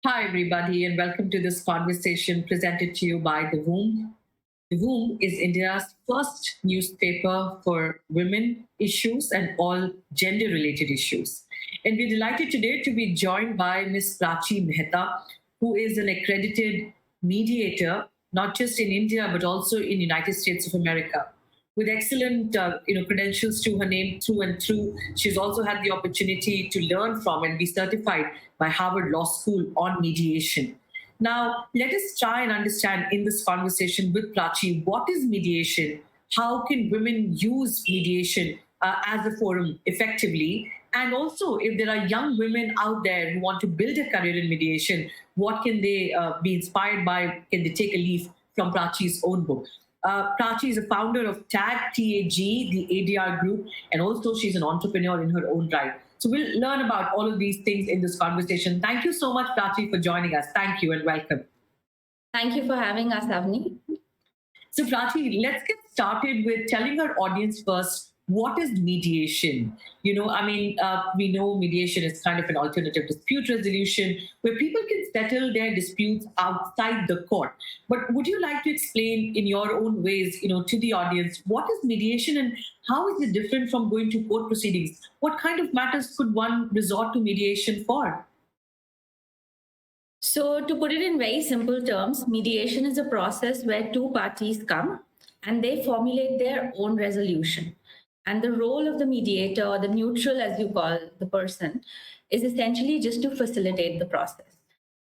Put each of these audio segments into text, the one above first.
Hi, everybody, and welcome to this conversation presented to you by The Womb. The Womb is India's first newspaper for women issues and all gender related issues. And we're delighted today to be joined by Ms. Prachi Mehta, who is an accredited mediator, not just in India, but also in the United States of America. With excellent credentials to her name through and through. She's also had the opportunity to learn from and be certified by Harvard Law School on mediation. Now, let us try and understand in this conversation with Prachi what is mediation? How can women use mediation as a forum effectively? And also, if there are young women out there who want to build a career in mediation, what can they be inspired by? Can they take a leaf from Prachi's own book? Prachi is a founder of TAG, the ADR Group, and also she's an entrepreneur in her own right. So we'll learn about all of these things in this conversation. Thank you so much, Prachi, for joining us. Thank you and welcome. Thank you for having us, Avani. So, Prachi, let's get started with telling our audience first what is mediation. We know mediation is kind of an alternative dispute resolution where people can settle their disputes outside the court. But would you like to explain in your own ways, to the audience, what is mediation and how is it different from going to court proceedings? What kind of matters could one resort to mediation for? So, to put it in very simple terms, mediation is a process where two parties come and they formulate their own resolution. And the role of the mediator, or the neutral, as you call the person, is essentially just to facilitate the process.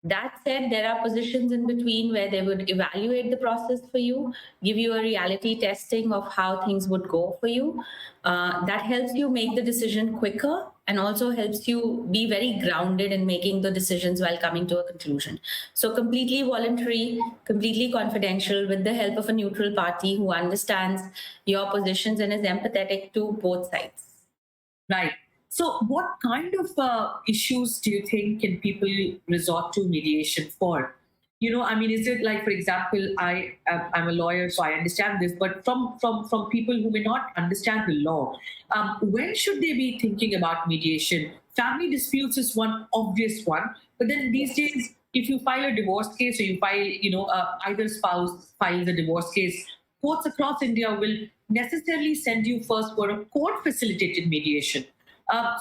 That said, there are positions in between where they would evaluate the process for you, give you a reality testing of how things would go for you. That helps you make the decision quicker and also helps you be very grounded in making the decisions while coming to a conclusion. So completely voluntary, completely confidential, with the help of a neutral party who understands your positions and is empathetic to both sides. Right. So, what kind of issues do you think can people resort to mediation for? Is it like, for example, I'm a lawyer, so I understand this, but from people who may not understand the law, when should they be thinking about mediation? Family disputes is one obvious one, but then these days, if you file a divorce case or you file, either spouse files a divorce case, courts across India will necessarily send you first for a court facilitated mediation.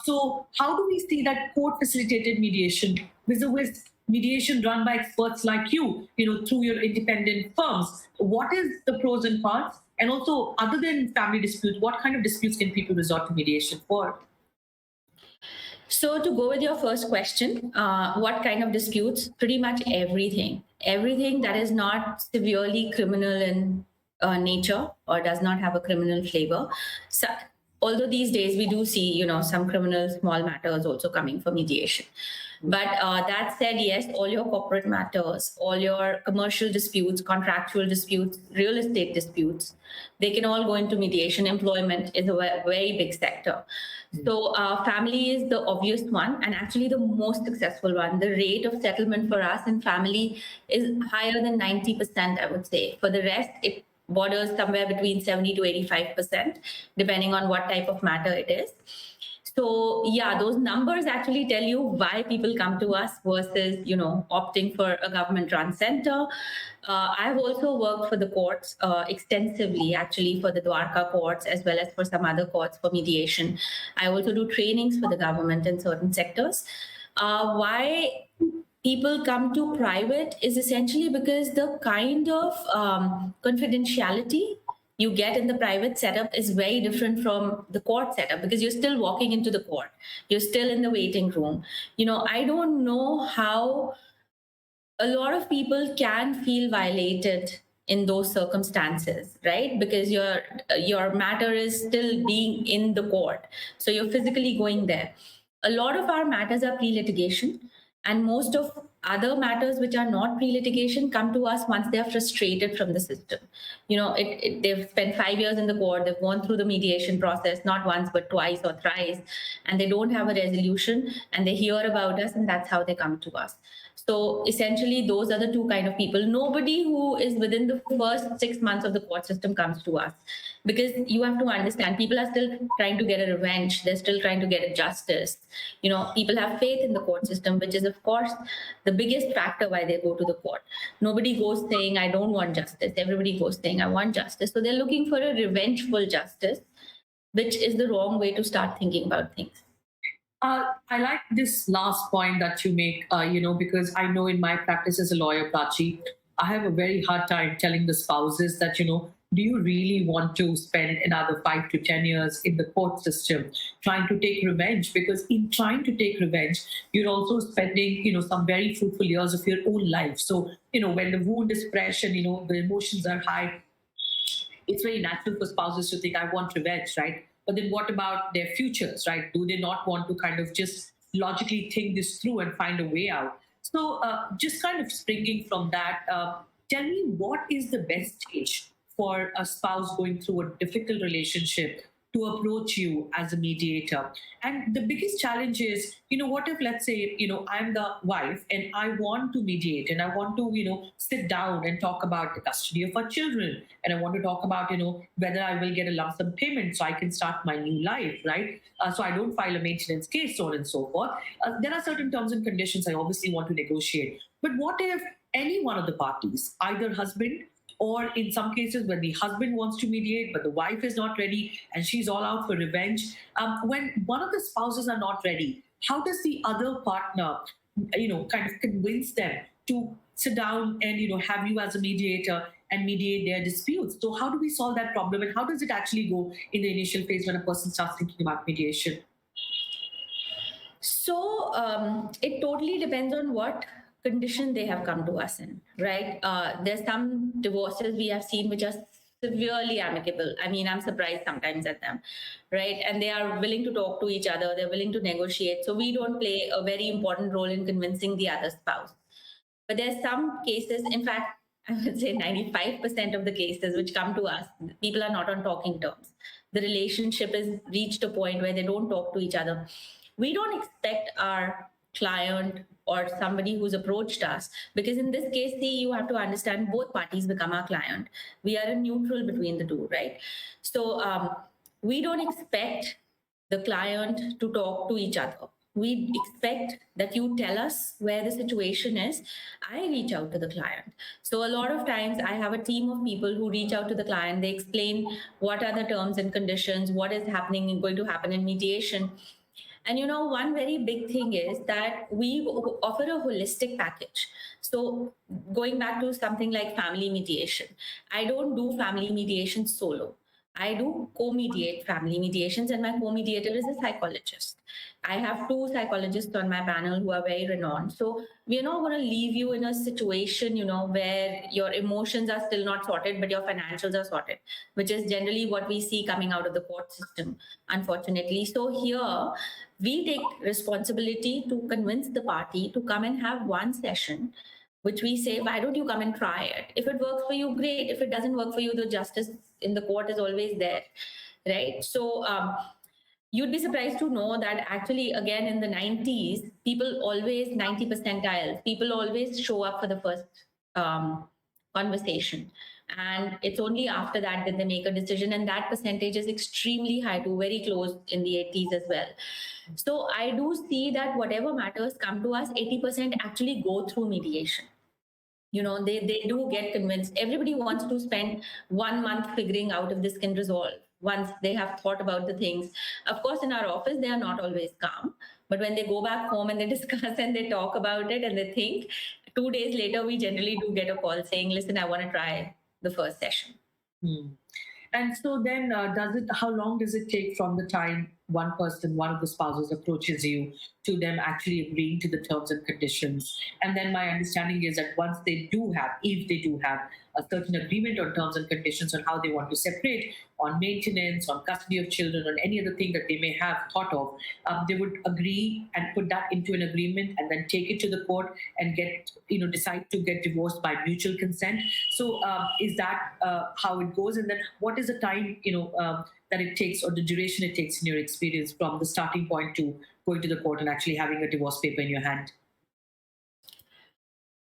So how do we see that court facilitated mediation vis-a-vis mediation run by experts like you, through your independent firms? What is the pros and cons? And also, other than family disputes, what kind of disputes can people resort to mediation for? So to go with your first question, what kind of disputes? Pretty much everything. Everything that is not severely criminal in nature or does not have a criminal flavor. So, although these days we do see, some criminal small matters also coming for mediation. But that said, yes, all your corporate matters, all your commercial disputes, contractual disputes, real estate disputes, they can all go into mediation. Employment is a very big sector. So family is the obvious one and actually the most successful one. The rate of settlement for us in family is higher than 90%, I would say. For the rest, it borders somewhere between 70 to 85%, depending on what type of matter it is. So yeah, those numbers actually tell you why people come to us versus, opting for a government-run center. I've also worked for the courts extensively, actually, for the Dwarka courts, as well as for some other courts for mediation. I also do trainings for the government in certain sectors. Why people come to private is essentially because the kind of confidentiality you get in the private setup is very different from the court setup because you're still walking into the court. You're still in the waiting room. I don't know how a lot of people can feel violated in those circumstances, right? Because your matter is still being in the court. So you're physically going there. A lot of our matters are pre-litigation, and most of other matters which are not pre-litigation come to us once they're frustrated from the system. They've spent 5 years in the court, they've gone through the mediation process, not once, but twice or thrice, and they don't have a resolution, and they hear about us, and that's how they come to us. So essentially, those are the two kind of people. Nobody who is within the first 6 months of the court system comes to us, because you have to understand, people are still trying to get a revenge. They're still trying to get a justice. People have faith in the court system, which is, of course, the the biggest factor why they go to the court. Nobody goes saying, I don't want justice. Everybody goes saying, I want justice. So they're looking for a revengeful justice, which is the wrong way to start thinking about things. I like this last point that you make, because I know in my practice as a lawyer, Prachi, I have a very hard time telling the spouses that, do you really want to spend another 5 to 10 years in the court system trying to take revenge? Because in trying to take revenge, you're also spending, some very fruitful years of your own life. So, when the wound is fresh and, the emotions are high, it's very natural for spouses to think, I want revenge, right? But then what about their futures, right? Do they not want to kind of just logically think this through and find a way out? So, just kind of springing from that, tell me what is the best stage for a spouse going through a difficult relationship to approach you as a mediator? And the biggest challenge is, what if, let's say, I'm the wife and I want to mediate and I want to, sit down and talk about the custody of our children. And I want to talk about, whether I will get a lump sum payment so I can start my new life, right? So I don't file a maintenance case, so on and so forth. There are certain terms and conditions I obviously want to negotiate. But what if any one of the parties, either husband, or in some cases when the husband wants to mediate but the wife is not ready and she's all out for revenge, when one of the spouses are not ready, how does the other partner kind of convince them to sit down and have you as a mediator and mediate their disputes? So how do we solve that problem, and how does it actually go in the initial phase when a person starts thinking about mediation? So it totally depends on what condition they have come to us in, right? There's some divorces we have seen which are severely amicable. I mean, I'm surprised sometimes at them, right? And they are willing to talk to each other, they're willing to negotiate. So we don't play a very important role in convincing the other spouse. But there's some cases, in fact, I would say 95% of the cases which come to us, people are not on talking terms. The relationship has reached a point where they don't talk to each other. We don't expect our client or somebody who's approached us, because in this case, see, you have to understand both parties become our client. We are a neutral between the two, right? So we don't expect the client to talk to each other. We expect that you tell us where the situation is. I reach out to the client. So a lot of times I have a team of people who reach out to the client. They explain what are the terms and conditions, what is happening and going to happen in mediation. And one very big thing is that we offer a holistic package. So going back to something like family mediation, I don't do family mediation solo. I do co-mediate family mediations, and my co-mediator is a psychologist. I have 2 psychologists on my panel who are very renowned. So we're not going to leave you in a situation, where your emotions are still not sorted, but your financials are sorted, which is generally what we see coming out of the court system, unfortunately. So here, we take responsibility to convince the party to come and have one session, which we say, why don't you come and try it? If it works for you, great. If it doesn't work for you, the justice in the court is always there, right? So you'd be surprised to know that actually, again, in the 90s, people always, 90 percentiles, people always show up for the first conversation. And it's only after that that they make a decision. And that percentage is extremely high, to very close in the 80s as well. So I do see that whatever matters come to us, 80% actually go through mediation. They do get convinced. Everybody wants to spend 1 month figuring out if this can resolve once they have thought about the things. Of course, in our office, they are not always calm. But when they go back home and they discuss and they talk about it and they think, 2 days later, we generally do get a call saying, listen, I want to try the first session. And so then how long does it take from the time one of the spouses approaches you to them actually agreeing to the terms and conditions? And then my understanding is that once they do have, if they do have a certain agreement on terms and conditions on how they want to separate, on maintenance, on custody of children, on any other thing that they may have thought of, they would agree and put that into an agreement and then take it to the court and decide to get divorced by mutual consent. So is that how it goes? And then what is the time, that it takes, or the duration it takes in your experience from the starting point to going to the court and actually having a divorce paper in your hand?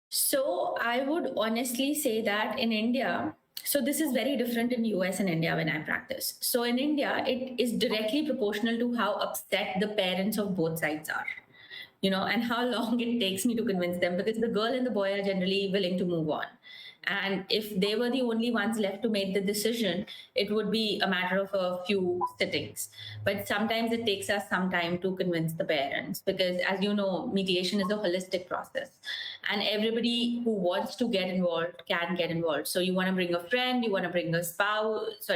So I would honestly say that in India, so this is very different in US and India when I practice. So in India, it is directly proportional to how upset the parents of both sides are. and how long it takes me to convince them, because the girl and the boy are generally willing to move on. And if they were the only ones left to make the decision, it would be a matter of a few sittings. But sometimes it takes us some time to convince the parents, because, as you know, mediation is a holistic process, and everybody who wants to get involved can get involved. So you want to bring a friend, you want to bring a spouse,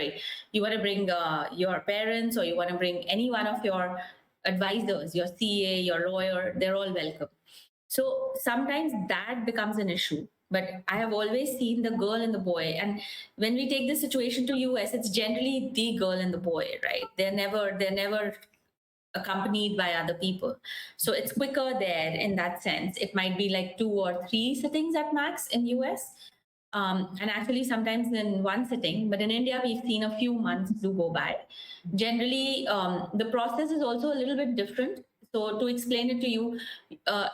you want to bring your parents, or you want to bring any one of your advisors, your CA, your lawyer, they're all welcome. So sometimes that becomes an issue. But I have always seen the girl and the boy. And when we take this situation to US, it's generally the girl and the boy, right? They're never accompanied by other people. So it's quicker there in that sense. It might be like 2 or 3 sittings at max in US. And actually sometimes in one sitting, but in India, we've seen a few months do go by. Generally, the process is also a little bit different. So to explain it to you,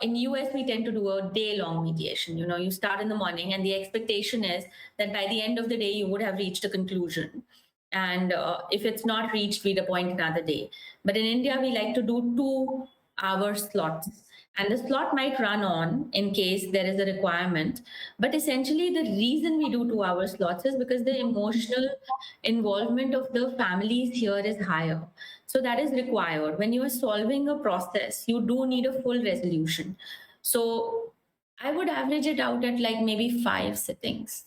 in US, we tend to do a day-long mediation. You start in the morning, and the expectation is that by the end of the day, you would have reached a conclusion. And if it's not reached, we'd appoint another day. But in India, we like to do 2-hour slots. And the slot might run on in case there is a requirement. But essentially, the reason we do 2-hour slots is because the emotional involvement of the families here is higher. So that is required. When you are solving a process, you do need a full resolution. So I would average it out at like maybe 5 sittings.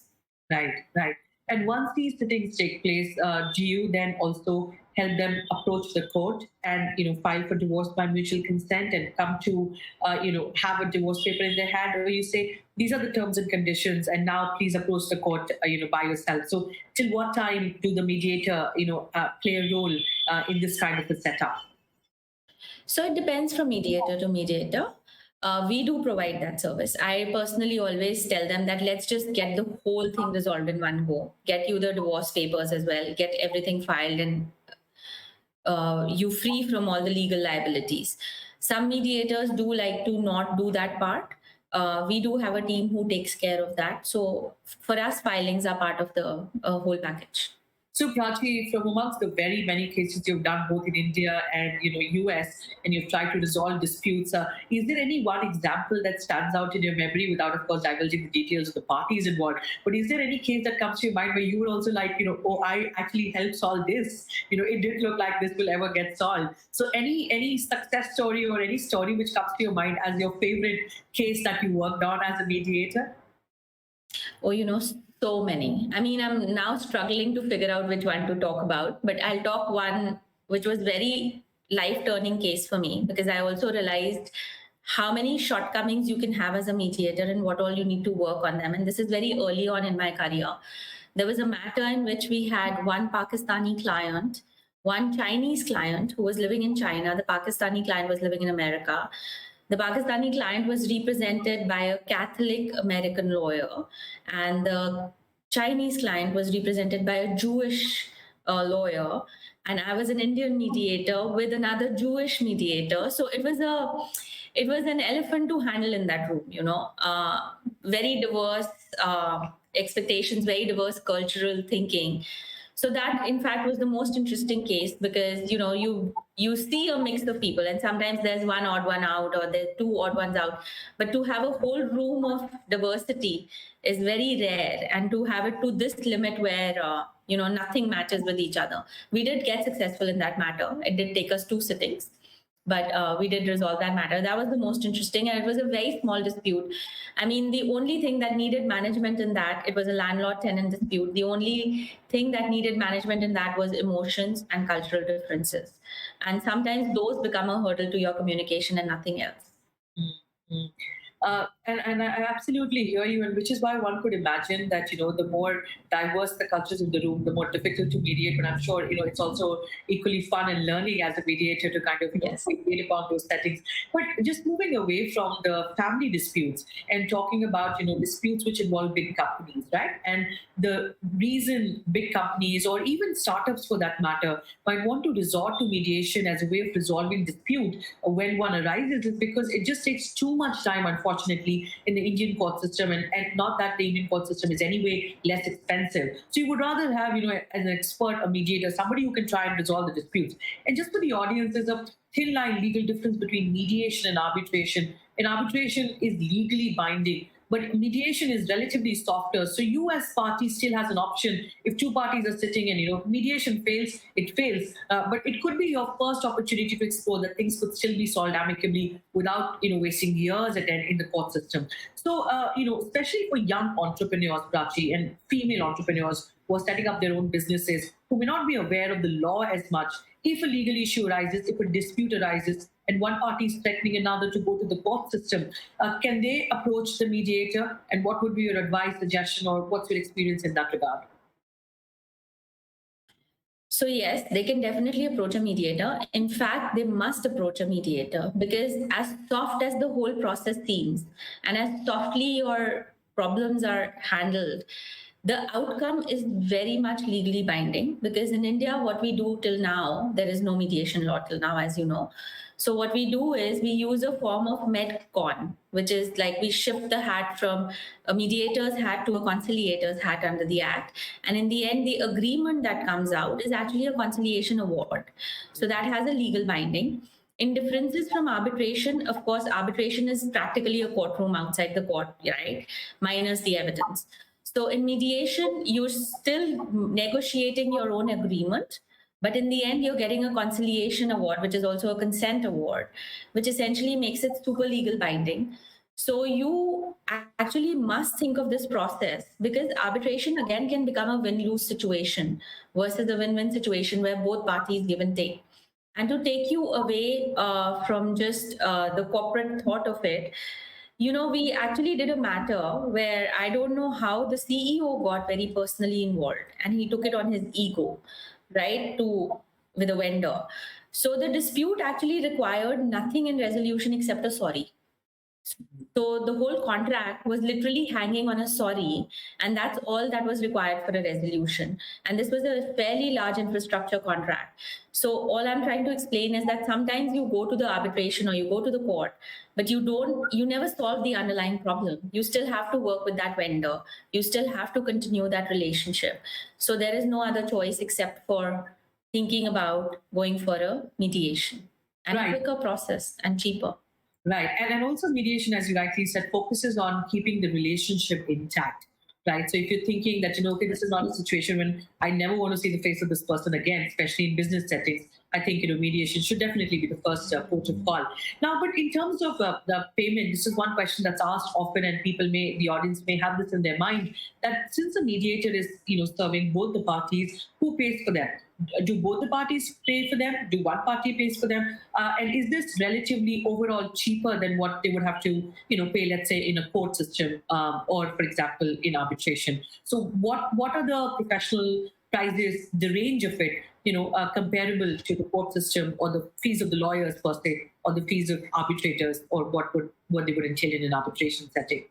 Right, right. And once these sittings take place, do you then also help them approach the court and file for divorce by mutual consent and come to have a divorce paper in their hand, or you say these are the terms and conditions, and now please approach the court by yourself? So till what time do the mediator play a role in this kind of a setup? So it depends from mediator to mediator. We do provide that service. I personally always tell them that let's just get the whole thing resolved in one go. Get you the divorce papers as well. Get everything filed, and you free from all the legal liabilities. Some mediators do like to not do that part. We do have a team who takes care of that. So for us, filings are part of the whole package. So, Prachi, from amongst the very many cases you've done both in India and US, and you've tried to resolve disputes, is there any one example that stands out in your memory, without, of course, divulging the details of the parties involved? But is there any case that comes to your mind where you were also like, oh, I actually helped solve this? It didn't look like this will ever get solved. So, any success story or any story which comes to your mind as your favorite case that you worked on as a mediator? Oh, so many. I mean, I'm now struggling to figure out which one to talk about, but I'll talk one which was very life-turning case for me, because I also realized how many shortcomings you can have as a mediator and what all you need to work on them. And this is very early on in my career. There was a matter in which we had one Pakistani client, one Chinese client who was living in China. The Pakistani client was living in America. The Pakistani client was represented by a Catholic American lawyer, and the Chinese client was represented by a Jewish lawyer. And I was an Indian mediator with another Jewish mediator. So it was an elephant to handle in that room. Very diverse expectations, very diverse cultural thinking. So that, in fact, was the most interesting case, because you see a mix of people, and sometimes there's one odd one out, or there's 2 odd ones out. But to have a whole room of diversity is very rare, and to have it to this limit where nothing matches with each other. We did get successful in that matter. It did take us 2 sittings. But we did resolve that matter. That was the most interesting, and it was a very small dispute. I mean, the only thing that needed management in that, it was a landlord-tenant dispute. The only thing that needed management in that was emotions and cultural differences. And sometimes those become a hurdle to your communication and nothing else. Mm-hmm. And I absolutely hear you, and which is why one could imagine that the more diverse the cultures in the room, the more difficult to mediate. But I'm sure it's also equally fun and learning as a mediator to kind of Yes. mediate upon those settings. But just moving away from the family disputes and talking about disputes which involve big companies, right? And the reason big companies, or even startups for that matter, might want to resort to mediation as a way of resolving dispute when one arises is because it just takes too much time, unfortunately, in the Indian court system, and not that the Indian court system is anyway less expensive. So you would rather have, as an expert, a mediator, somebody who can try and resolve the disputes. And just for the audience, there's a thin line legal difference between mediation and arbitration. And arbitration is legally binding, but mediation is relatively softer. So you as party still has an option. If two parties are sitting and mediation fails, it fails. But it could be your first opportunity to explore that things could still be solved amicably without wasting years in the court system. So especially for young entrepreneurs, Prachi, and female entrepreneurs who are setting up their own businesses, who may not be aware of the law as much, if a legal issue arises, if a dispute arises, and one party is threatening another to go to the court system, can they approach the mediator? And what would be your advice, suggestion, or what's your experience in that regard? So yes, they can definitely approach a mediator. In fact, they must approach a mediator, because as soft as the whole process seems and as softly your problems are handled, the outcome is very much legally binding. Because in India, what we do till now, there is no mediation law till now, as you know. So what we do is we use a form of medcon, which is like we shift the hat from a mediator's hat to a conciliator's hat under the Act. And in the end, the agreement that comes out is actually a conciliation award. So that has a legal binding. In differences from arbitration, of course, arbitration is practically a courtroom outside the court, right? Minus the evidence. So in mediation, you're still negotiating your own agreement. But in the end, you're getting a conciliation award, which is also a consent award, which essentially makes it super legal binding. So you actually must think of this process, because arbitration again can become a win-lose situation versus a win-win situation where both parties give and take. And to take you away from just the corporate thought of it, we actually did a matter where I don't know how the CEO got very personally involved, and he took it on his ego, right, with a vendor. So the dispute actually required nothing in resolution except a sorry. So the whole contract was literally hanging on a sorry, and that's all that was required for a resolution. And this was a fairly large infrastructure contract. So all I'm trying to explain is that sometimes you go to the arbitration or you go to the court, but you never solve the underlying problem. You still have to work with that vendor. You still have to continue that relationship. So there is no other choice except for thinking about going for a mediation, and a quicker process and cheaper. Right. And also mediation, as you rightly said, focuses on keeping the relationship intact. Right. So if you're thinking that, okay, this is not a situation when I never want to see the face of this person again, especially in business settings, I think, mediation should definitely be the first port of call. Now, but in terms of the payment, this is one question that's asked often, and the audience may have this in their mind, that since the mediator is, serving both the parties, who pays for them? Do both the parties pay for them? Do one party pays for them? And is this relatively overall cheaper than what they would have to, pay, let's say, in a court system or, for example, in arbitration? So what are the professional prices, the range of it, comparable to the court system, or the fees of the lawyers per se, or the fees of arbitrators, or what they would entail in an arbitration setting?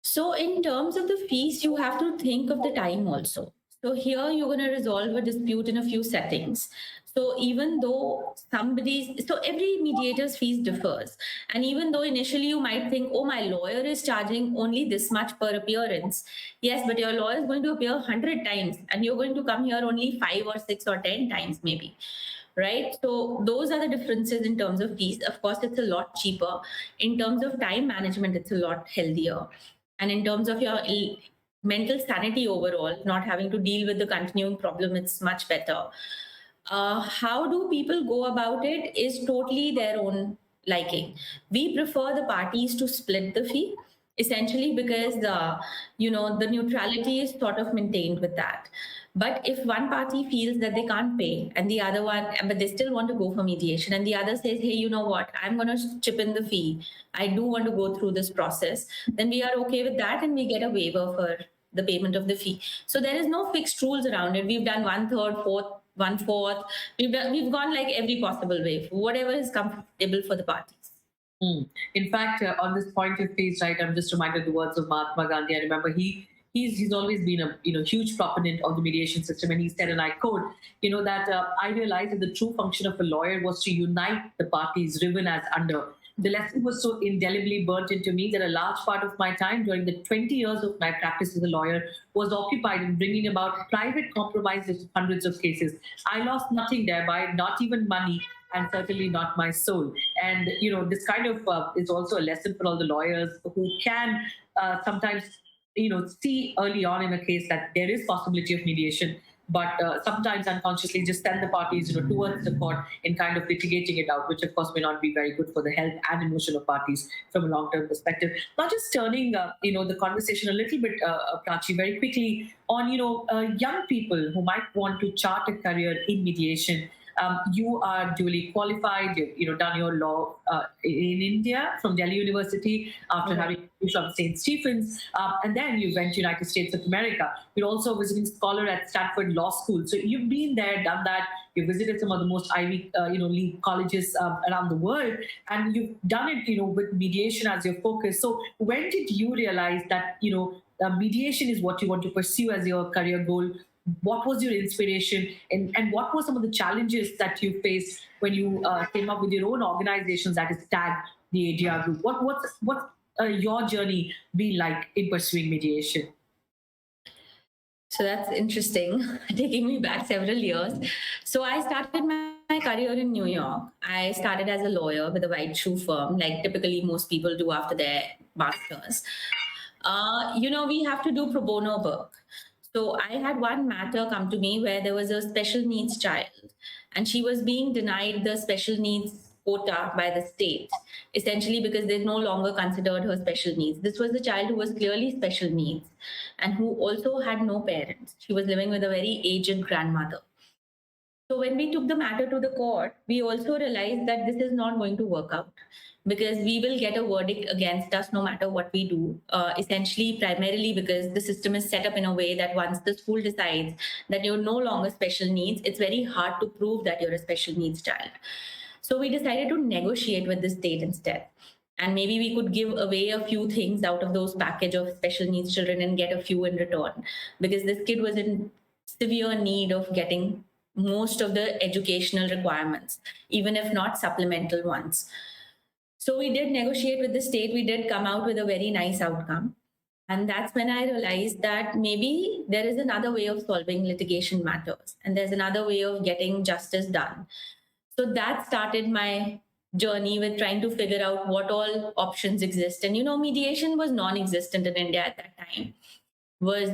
So in terms of the fees, you have to think of the time also. So here you're going to resolve a dispute in a few settings. So even though every mediator's fees differs. And even though initially you might think, oh, my lawyer is charging only this much per appearance. Yes, but your lawyer is going to appear 100 times and you're going to come here only 5 or 6 or 10 times maybe. Right? So those are the differences in terms of fees. Of course, it's a lot cheaper. In terms of time management, it's a lot healthier. And in terms of your mental sanity overall, not having to deal with the continuing problem, it's much better. How do people go about it is totally their own liking. We prefer the parties to split the fee, essentially because the neutrality is sort of maintained with that. But if one party feels that they can't pay and the other one, but they still want to go for mediation, and the other says, hey, you know what, I'm going to chip in the fee, I do want to go through this process, then we are okay with that and we get a waiver for the payment of the fee. So there is no fixed rules around it. We've done 1/3, 1/4. We've gone like every possible way, whatever is comfortable for the parties. In fact, on this point of fees, right, I'm just reminded the words of Mahatma Gandhi. I remember he's always been a huge proponent of the mediation system, and he said, and I quote, that I realized that the true function of a lawyer was to unite the parties riven as under. the lesson was so indelibly burnt into me that a large part of my time during the 20 years of my practice as a lawyer was occupied in bringing about private compromises of hundreds of cases. I lost nothing thereby, not even money, and certainly not my soul. And this kind of is also a lesson for all the lawyers who can sometimes see early on in a case that there is possibility of mediation, but sometimes unconsciously just send the parties towards the court in kind of litigating it out, which of course may not be very good for the health and emotion of parties from a long-term perspective. Now, just turning the conversation a little bit, Prachi, very quickly on young people who might want to chart a career in mediation. You are duly qualified. You've done your law in India from Delhi University after having from St. Stephen's, and then you went to United States of America. You're also a visiting scholar at Stanford Law School. So you've been there, done that. You visited some of the most Ivy League colleges around the world, and you've done it with mediation as your focus. So when did you realize that mediation is what you want to pursue as your career goal? What was your inspiration, and what were some of the challenges that you faced when you came up with your own organizations that is tagged the ADR Group? What's your journey be like in pursuing mediation? So that's interesting, taking me back several years. So I started my career in New York. I started as a lawyer with a white shoe firm, like typically most people do after their masters. We have to do pro bono work. So I had one matter come to me where there was a special needs child, and she was being denied the special needs quota by the state, essentially because they no longer considered her special needs. This was a child who was clearly special needs and who also had no parents. She was living with a very aged grandmother. So when we took the matter to the court, we also realized that this is not going to work out because we will get a verdict against us no matter what we do, essentially primarily because the system is set up in a way that once the school decides that you're no longer special needs, it's very hard to prove that you're a special needs child. So we decided to negotiate with the state instead. And maybe we could give away a few things out of those package of special needs children and get a few in return, because this kid was in severe need of getting most of the educational requirements, even if not supplemental ones. So we did negotiate with the state. We did come out with a very nice outcome. And that's when I realized that maybe there is another way of solving litigation matters, and there's another way of getting justice done. So that started my journey with trying to figure out what all options exist. And, mediation was non-existent in India at that time. Was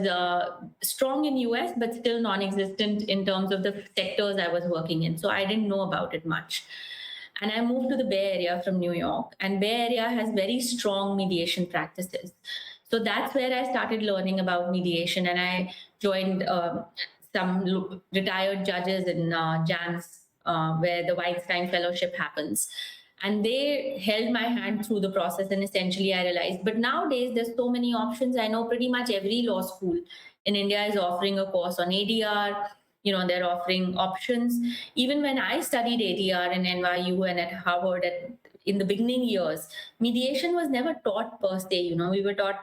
strong in US, but still non-existent in terms of the sectors I was working in. So I didn't know about it much. And I moved to the Bay Area from New York, and Bay Area has very strong mediation practices. So that's where I started learning about mediation, and I joined some retired judges in JAMS, where the Weinstein Fellowship happens. And they held my hand through the process, and essentially I realized, but nowadays there's so many options. I know pretty much every law school in India is offering a course on ADR. They're offering options. Even when I studied ADR in NYU and at Harvard in the beginning years, mediation was never taught per se. We were taught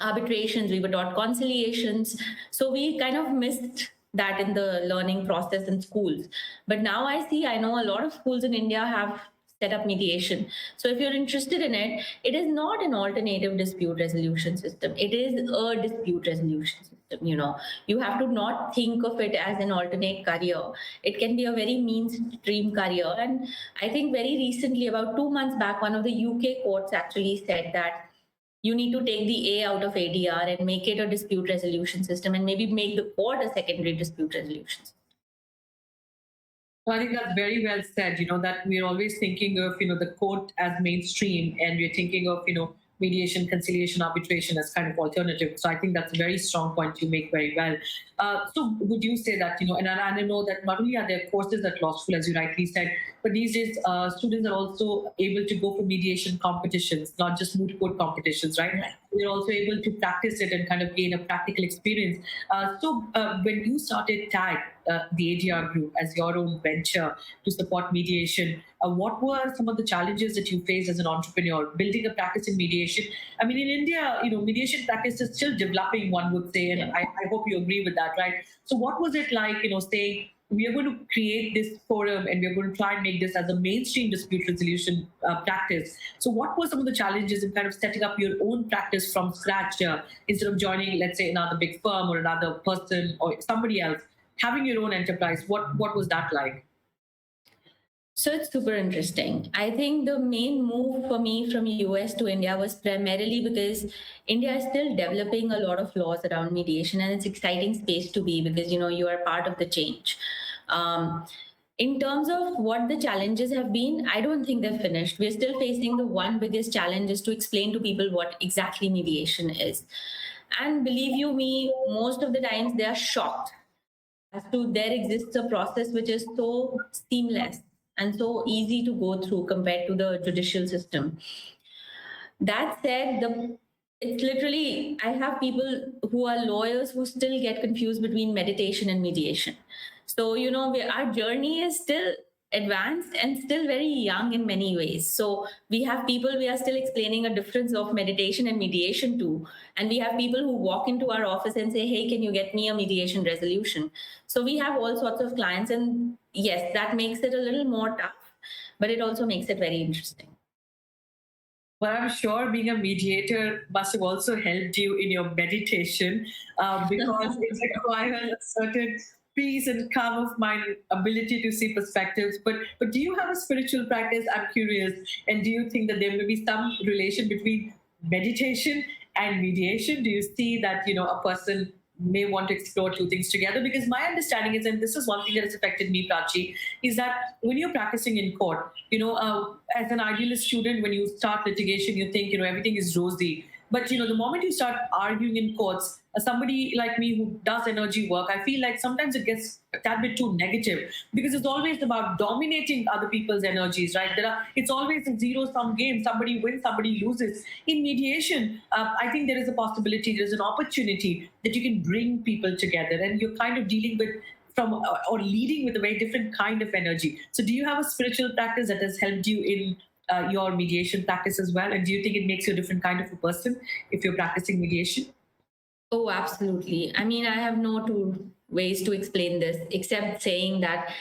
arbitrations, we were taught conciliations. So we kind of missed that in the learning process in schools. But now I know a lot of schools in India have set up mediation. So if you're interested in it, it is not an alternative dispute resolution system. It is a dispute resolution system. You have to not think of it as an alternate career. It can be a very mainstream career. And I think very recently, about 2 months back, one of the UK courts actually said that you need to take the A out of ADR and make it a dispute resolution system, and maybe make the court a secondary dispute resolution system. I think that's very well said, that we're always thinking of, the court as mainstream, and we're thinking of, mediation, conciliation, arbitration as kind of alternative. So I think that's a very strong point you make very well. So would you say that, and I know that not only are there courses at law school, as you rightly said, but these days students are also able to go for mediation competitions, not just moot court competitions, right? They're also able to practice it and kind of gain a practical experience. So when you started TAG, the ADR Group, as your own venture to support mediation, what were some of the challenges that you faced as an entrepreneur building a practice in mediation? I mean, in India, mediation practice is still developing, one would say, and I hope you agree with that, right? So what was it like, say, we are going to create this forum and we're going to try and make this as a mainstream dispute resolution practice. So what were some of the challenges in kind of setting up your own practice from scratch instead of joining, let's say, another big firm or another person or somebody else, having your own enterprise? What was that like? So it's super interesting. I think the main move for me from US to India was primarily because India is still developing a lot of laws around mediation, and it's exciting space to be because you are part of the change. In terms of what the challenges have been, I don't think they're finished. We're still facing the one biggest challenge is to explain to people what exactly mediation is. And believe you me, most of the times they are shocked as to there exists a process which is so seamless and so easy to go through compared to the judicial system. That said, it's literally, I have people who are lawyers who still get confused between meditation and mediation. So, our journey is still advanced and still very young in many ways. So we have people we are still explaining a difference of meditation and mediation to. And we have people who walk into our office and say, hey, can you get me a mediation resolution? So we have all sorts of clients. And yes, that makes it a little more tough, but it also makes it very interesting. But I'm sure being a mediator must have also helped you in your meditation because it requires a certain peace and calm of mind, ability to see perspectives. But do you have a spiritual practice? I'm curious. And do you think that there may be some relation between meditation and mediation? Do you see that a person may want to explore two things together? Because my understanding is, and this is one thing that has affected me, Prachi, is that when you're practicing in court, as an idealist student, when you start litigation, you think, everything is rosy. But, the moment you start arguing in courts, somebody like me who does energy work, I feel like sometimes it gets a tad bit too negative because it's always about dominating other people's energies, right? It's always a zero-sum game. Somebody wins, somebody loses. In mediation, I think there is a possibility, there's an opportunity that you can bring people together, and you're kind of dealing with from or leading with a very different kind of energy. So do you have a spiritual practice that has helped you in your mediation practice as well? And do you think it makes you a different kind of a person if you're practicing mediation? Oh, absolutely. I mean, I have no two ways to explain this except saying that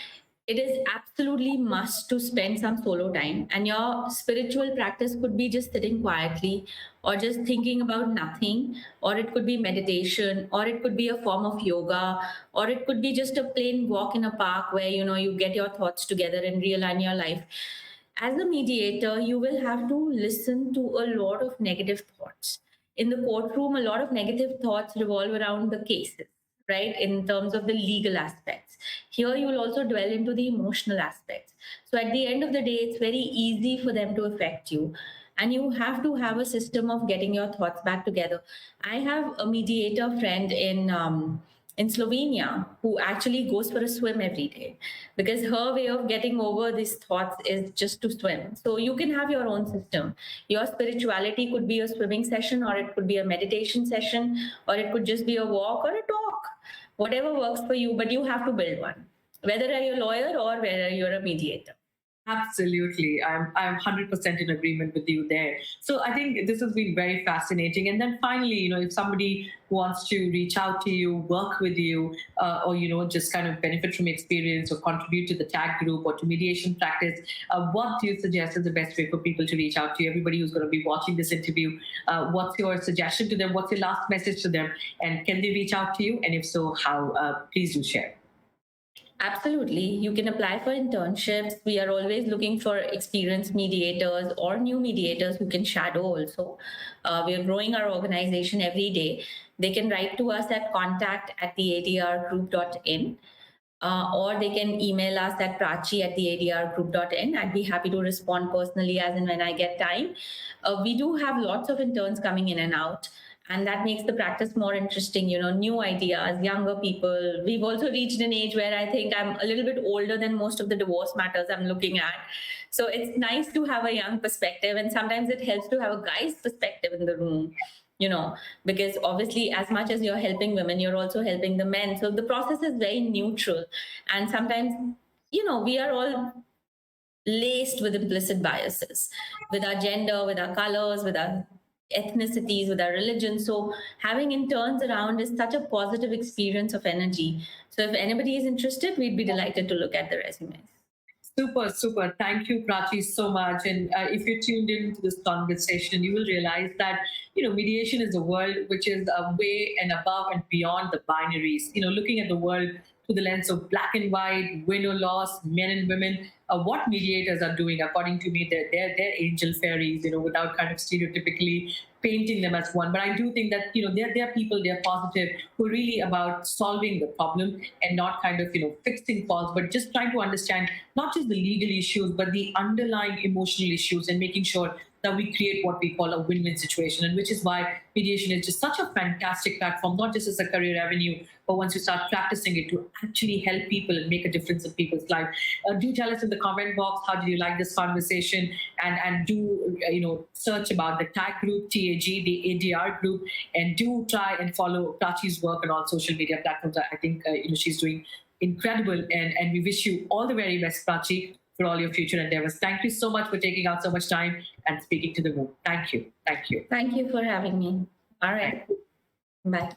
it is absolutely must to spend some solo time, and your spiritual practice could be just sitting quietly or just thinking about nothing, or it could be meditation, or it could be a form of yoga, or it could be just a plain walk in a park where you get your thoughts together and realign your life. As a mediator, you will have to listen to a lot of negative thoughts. In the courtroom, a lot of negative thoughts revolve around the cases, right? In terms of the legal aspects. Here, you will also dwell into the emotional aspects. So, at the end of the day, it's very easy for them to affect you. And you have to have a system of getting your thoughts back together. I have a mediator friend in Slovenia who actually goes for a swim every day because her way of getting over these thoughts is just to swim. So you can have your own system. Your spirituality could be a swimming session, or it could be a meditation session, or it could just be a walk or a talk, whatever works for you, but you have to build one, whether you're a lawyer or whether you're a mediator. Absolutely. I'm 100% in agreement with you there. So I think this has been very fascinating. And then finally, if somebody wants to reach out to you, work with you, or, just kind of benefit from experience or contribute to the tag group or to mediation practice, what do you suggest is the best way for people to reach out to you? Everybody who's going to be watching this interview, what's your suggestion to them? What's your last message to them? And can they reach out to you? And if so, how? Please do share. Absolutely. You can apply for internships. We are always looking for experienced mediators or new mediators who can shadow also. We are growing our organization every day. They can write to us at contact@theadrgroup.in. Or they can email us at prachi@theadrgroup.in. I'd be happy to respond personally as and when I get time. We do have lots of interns coming in and out, and that makes the practice more interesting. New ideas, younger people. We've also reached an age where I think I'm a little bit older than most of the divorce matters I'm looking at. So it's nice to have a young perspective, and sometimes it helps to have a guy's perspective in the room. Because obviously, as much as you're helping women, you're also helping the men. So the process is very neutral. And sometimes, we are all laced with implicit biases, with our gender, with our colors, with our ethnicities, with our religion. So having interns around is such a positive experience of energy. So if anybody is interested, we'd be delighted to look at the resumes. Super, super. Thank you, Prachi, so much. And if you're tuned into this conversation, you will realize that, mediation is a world which is way and above and beyond the binaries. Looking at the world through the lens of black and white, win or loss, men and women. What mediators are doing, according to me, they're angel fairies, without kind of stereotypically painting them as one. But I do think that, they're people, they're positive, who are really about solving the problem and not kind of, fixing faults, but just trying to understand not just the legal issues, but the underlying emotional issues and making sure that we create what we call a win-win situation. And which is why mediation is just such a fantastic platform, not just as a career avenue, but once you start practicing it, to actually help people and make a difference in people's life. Do tell us in the comment box, how did you like this conversation? And do, search about the TAG group, TAG, the ADR group, and do try and follow Prachi's work on all social media platforms. I think, she's doing incredible. And we wish you all the very best, Prachi, for all your future endeavors. Thank you so much for taking out so much time and speaking to the room. Thank you. Thank you. Thank you for having me. All right. Bye.